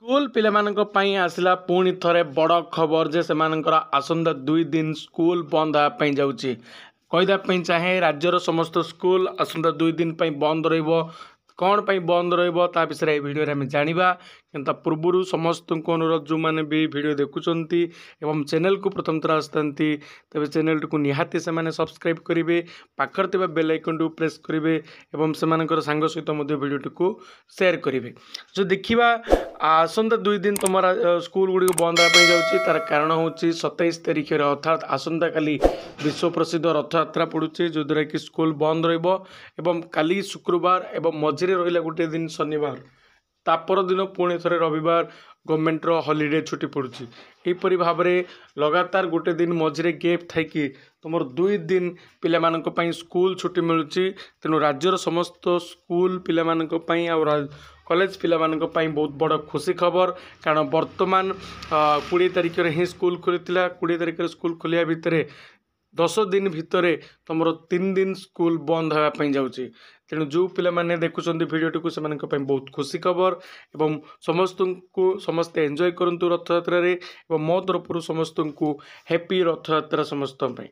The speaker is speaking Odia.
स्कूल पिलामानଙ୍କ ପାଇଁ ଆସିଲା ପୁଣି ଥରେ ବଡ଼ ଖବର ଯେ ସେମାନଙ୍କର ଆସନ୍ତା 2 ଦିନ ସ୍କୁଲ ବନ୍ଦ ହେବା ପାଇଁ ଯାଉଛି। କହିବା ପାଇଁ ଚାହେଁ ରାଜ୍ୟର ସମସ୍ତ ସ୍କୁଲ ଆସନ୍ତା 2 ଦିନ ପାଇଁ ବନ୍ଦ ରହିବ। କ'ଣ ପାଇଁ ବନ୍ଦ ରହିବ ତା ବିଷୟରେ ଏହି ଭିଡ଼ିଓରେ ଆମେ ଜାଣିବା। କିନ୍ତୁ ତା ପୂର୍ବରୁ ସମସ୍ତଙ୍କୁ ଅନୁରୋଧ ଯେଉଁମାନେ ବି ଭିଡ଼ିଓ ଦେଖୁଛନ୍ତି ଏବଂ ଚ୍ୟାନେଲକୁ ପ୍ରଥମ ଥର ଆସିଥାନ୍ତି ତେବେ ଚ୍ୟାନେଲଟିକୁ ନିହାତି ସେମାନେ ସବସ୍କ୍ରାଇବ୍ କରିବେ, ପାଖରେ ଥିବା ବେଲ୍ ଆଇକନ୍ଟିକୁ ପ୍ରେସ୍ କରିବେ ଏବଂ ସେମାନଙ୍କର ସାଙ୍ଗ ସହିତ ମଧ୍ୟ ଭିଡ଼ିଓଟିକୁ ସେୟାର କରିବେ। ଯଦି ଦେଖିବା ଆସନ୍ତା 2 ଦିନ ତୁମ ସ୍କୁଲ ଗୁଡ଼ିକ ବନ୍ଦ ହେବା ପାଇଁ ଯାଉଛି। ତାର କାରଣ ହେଉଛି 27 ତାରିଖରେ ଅର୍ଥାତ୍ ଆସନ୍ତାକାଲି ବିଶ୍ୱ ପ୍ରସିଦ୍ଧ ରଥଯାତ୍ରା ପଡ଼ୁଛି, ଯଦ୍ୱାରା କି ସ୍କୁଲ ବନ୍ଦ ରହିବ ଏବଂ କାଲି ଶୁକ୍ରବାର ଏବଂ ମଝିରେ ରହିଲା ଗୋଟିଏ ଦିନ ଶନିବାର, ତା ପରଦିନ ପୁଣି ଥରେ ରବିବାର ଗଭର୍ଣ୍ଣମେଣ୍ଟର ହଲିଡେ ଛୁଟି ପଡ଼ୁଛି। ଏହିପରି ଭାବରେ ଲଗାତାର ଗୋଟେ ଦିନ ମଝିରେ ଗେପ୍ ଥାଇକି ତୁମର 2 ଦିନ ପିଲାମାନଙ୍କ ପାଇଁ ସ୍କୁଲ ଛୁଟି ମିଳୁଛି। ତେଣୁ ରାଜ୍ୟର ସମସ୍ତ ସ୍କୁଲ ପିଲାମାନଙ୍କ ପାଇଁ ଆଉ କଲେଜ ପିଲାମାନଙ୍କ ପାଇଁ ବହୁତ ବଡ଼ ଖୁସି ଖବର, କାରଣ ବର୍ତ୍ତମାନ 20 ତାରିଖରେ ହିଁ ସ୍କୁଲ ଖୋଲିଥିଲା। 20 ତାରିଖରେ ସ୍କୁଲ ଖୋଲିବା ଭିତରେ 10 ଦିନ ଭିତରେ ତୁମର 3 ଦିନ ସ୍କୁଲ ବନ୍ଦ ହେବା ପାଇଁ ଯାଉଛି। ତେଣୁ ଯେଉଁ ପିଲାମାନେ ଦେଖୁଛନ୍ତି ଭିଡ଼ିଓଟିକୁ ସେମାନଙ୍କ ପାଇଁ ବହୁତ ଖୁସି ଖବର ଏବଂ ସମସ୍ତେ ଏନ୍ଜୟ କରନ୍ତୁ ରଥଯାତ୍ରାରେ ଏବଂ ମୋ ତରଫରୁ ସମସ୍ତଙ୍କୁ ହ୍ୟାପି ରଥଯାତ୍ରା ସମସ୍ତଙ୍କ ପାଇଁ।